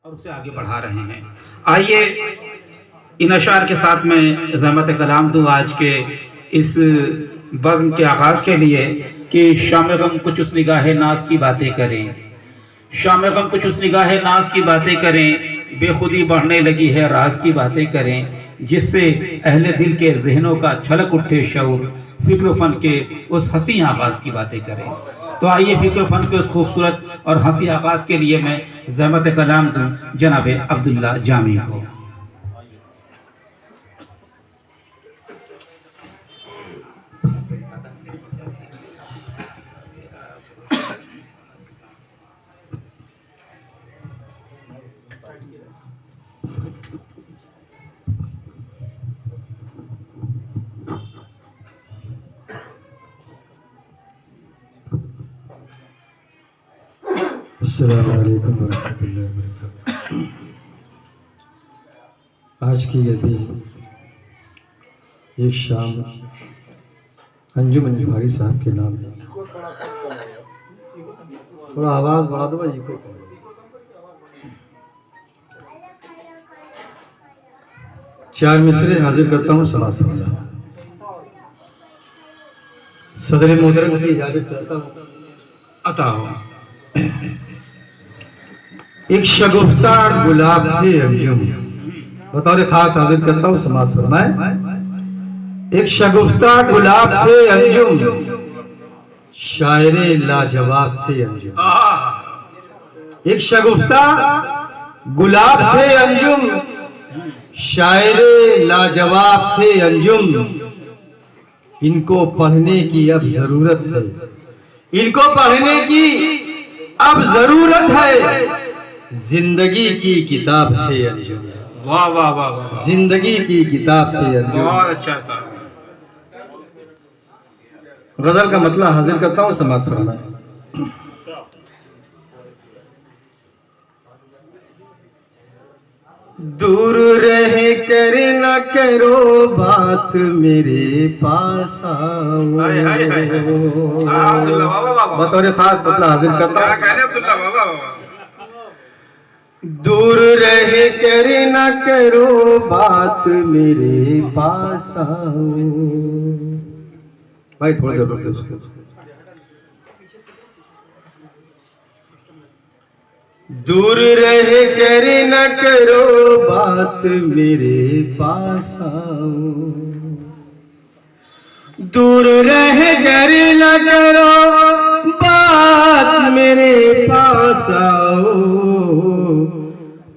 और उसे आगे बढ़ा रहे हैं। आइए इन अशार के साथ मैं ज़हमत कलाम दूँ आज के इस बज़्म के आगाज़ के लिए कि शाम गम कुछ उस निगाह नाज की बातें करें, शाम गम कुछ उस निगाह नाज की बातें करें, बेखुदी बढ़ने लगी है राज की बातें करें, जिससे अहले दिल के जहनों का छलक उठे शऊर, फिक्र फन के उस हंसी आगाज़ की बातें करें। तो आइए फिक्र फन के उस खूबसूरत और हंसी आगाज़ के लिए मैं ज़हमत कलाम दूँ जनाब अब्दुल्ला जामी को। अस्सलामु अलैकुम वरहमतुल्लाहि वबरकातुहू। आज की ये बिज़्म एक शाम अंजुमन भारी साहब के नाम है। थोड़ा आवाज़ बढ़ा दो भाई को। चार मिसरे हाजिर करता हूँ समाप्त हो जाए। सदर मोहतरम की इजाज़त चाहता हूँ अता हो। एक शगुफ्ता गुलाब थे अंजुम, बतौर खास हाजिर करता हूँ समाप्त फरमाए। एक शगुफ्ता गुलाब थे अंजुम, शायरे लाजवाब थे अंजुम। एक शगुफ्ता गुलाब थे अंजुम, शायरे लाजवाब थे अंजुम। इनको पढ़ने की अब जरूरत है, इनको पढ़ने की अब जरूरत है। जिंदगी की किताब थे अंजुम। वाह वाह वाह वाह, जिंदगी की किताब थे अंजुम। बहुत अच्छा सा। गजल का मतलब हाजिर करता हूँ समाप्त फरमाए। दूर रह कर न करो बात, मेरे पास आओ। हाय हाय हाय। अब्दुल्ला वाह वाह वाह। बतौर खास मतलब हाजिर करता क्या हूँ। कह रहे अब्दुल्ला वाह वाह वाह। दूर रह कर न करो बात, मेरे पास आओ। भाई थोड़ा देर रुक दो उसको। दूर रह कर न करो बात, मेरे पास आओ। दूर रह कर न करो बात, मेरे पास आओ।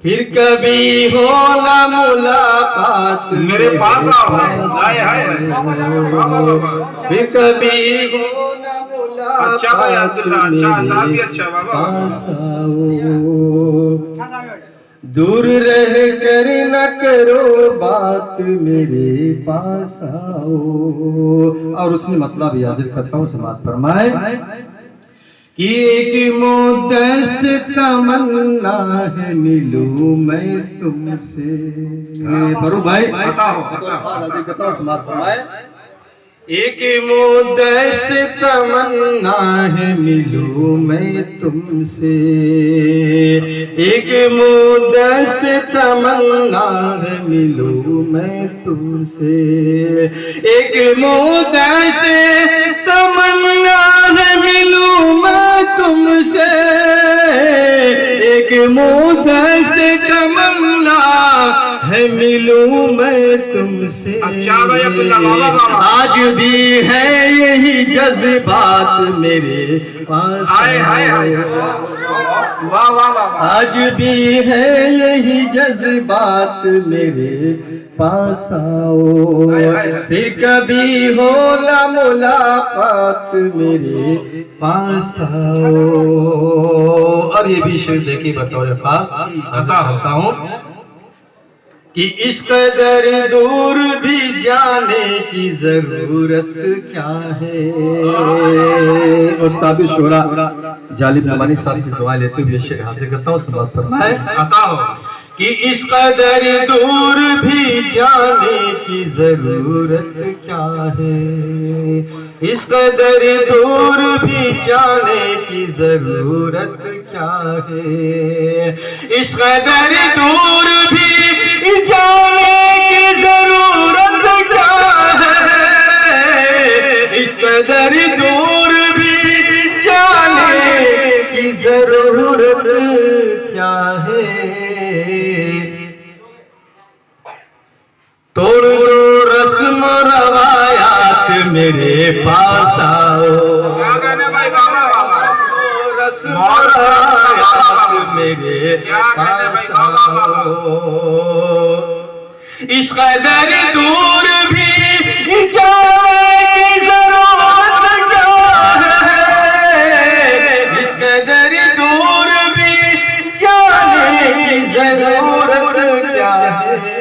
फिर कभी हो ना मुलाकात, मेरे पास आओ। हाय हाय हाय। वाह वाह वाह वाह। फिर कभी हो ना अच्छा भाई अब्दुल्ला, अच्छा अल्लाह भी अच्छा। वाह वाह वाह। पास आओ। दूर रह कर न करो बात, मेरे पास आओ। और उसने मतलब याजिद करता हूँ समाप्त फरमाए कि एक मुद्दत से तमन्ना है मिलूं मैं तुमसे। फरूक भाई बताओ। हाजिर करता हूँ समाप्त फरमाए। एक मुद्दत से तमन्ना है मिलूं मैं तुमसे। एक मुद्दत से तमन्ना है मिलूं मैं तुमसे। एक मुद्दत से तमन्ना है मिलूं मैं तुमसे। एक मुद्दत से तमन्ना है मिलूं मैं तुमसे। अच्छा भाई अब्दुल्ला वाह वाह वाह। आज भी है यही जज्बात मेरे पास। हाय हाय हाय। वाह वाह वाह। आज भी है यही जज्बात मेरे पास आओ। फिर कभी हो ना मुलाकात, मेरे पास आओ। और ये भी शेर देखिए बतौर खास ऐसा होता हूँ कि इस कदर दूर भी जाने की जरूरत क्या है। उस्ताद शोरा जालिब नमानी साहब की दुआ लेते हुए शेर हाजिर करता हूँ समाप्त फरमाए। अता हो कि इस कदर दूर भी जाने की जरूरत क्या है। इस कदर दूर भी जाने की जरूरत क्या है, इस कदर दूर भी जाने की जरूरत क्या है, इस कदर दूर भी जाने की जरूरत क्या है। तोड़ दो रस्म रवायात मेरे पास आओ, रस्म रवायात मेरे पास आओ, इस कदर दूर भी जाने की जरूरत क्या है, इस कदर दूर भी जाने की जरूरत क्या है।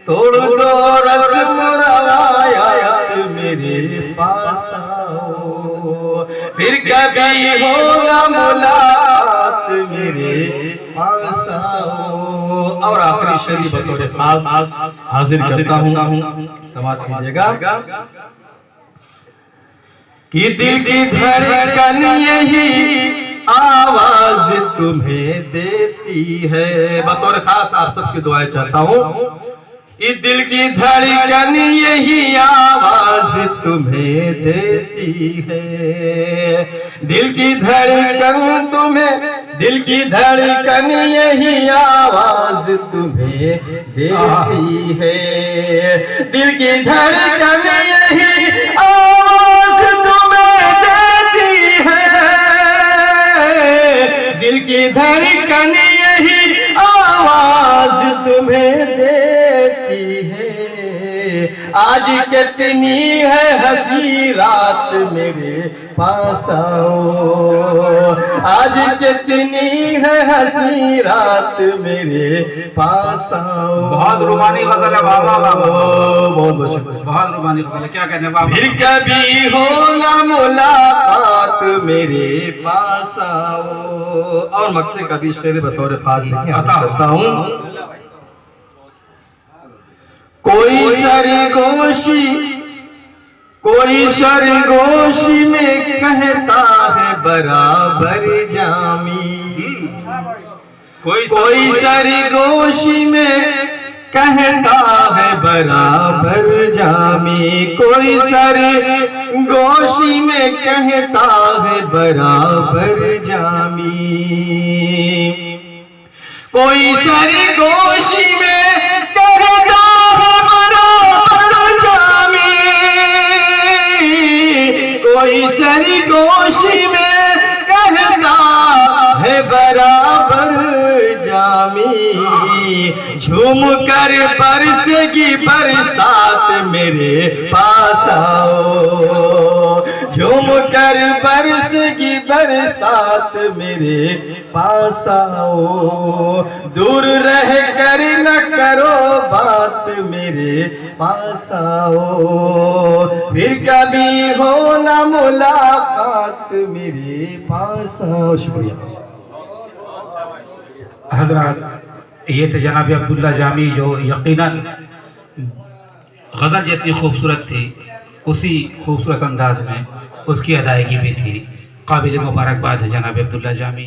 तोड़ दो रस्म रवायात मेरे पास आओ, फिर कभी होगा मुलाकात मेरे पास आओ। और आखिरी शेर बतौर खास हाजिर करता हूँ, समाज कीजिएगा कि दिल की धड़कन यही आवाज तुम्हें देती है। बतौर खास आप सबकी दुआएं चाहता हूँ, इस दिल की धड़कन यही आवाज तुम्हें देती है, दिल की धड़कन तुम्हें, दिल की धड़कन यही आवाज तुम्हें देती है, दिल की धड़कन यही आवाज तुम्हें देती है, दिल की धड़कन यही आवाज तुम्हें देती है। आज कितनी है हंसी रात मेरे पास आओ, आज कितनी है हंसी रात मेरे पास आओ। बहुत रूमानी गजल है बाबा, बहुत बहुत रूमानी गजल है, क्या कहने बाबा। फिर कभी होला मुलाकात मेरे पास आओ। और मक्ते कभी शेर बतौर खास करता हूँ, कोई सरगोशी, कोई सरगोशी में कहता है बराबर जामी, कोई सरगोशी में कहता है बराबर जामी, कोई सरगोशी में कहता है बराबर जामी, कोई सरगोशी में कहता कोई सरगोशी में कहता है बराबर जामी, झूम कर बरसेगी बरसात मेरे पास आओ, झूम कर बरसेगी बरसात मेरे पास आओ, दूर रह कर न करो बात मेरे पास आओ, फिर कभी हो ना मुलाकात मेरे पास आओ। शुक्रिया हजरत, ये थे जनाब अब्दुल्ला जामी जो यकीनन गज़ल जितनी खूबसूरत थी उसी खूबसूरत अंदाज में उसकी अदायगी भी थी। काबिल मुबारकबाद है जनाब अब्दुल्ला जामी।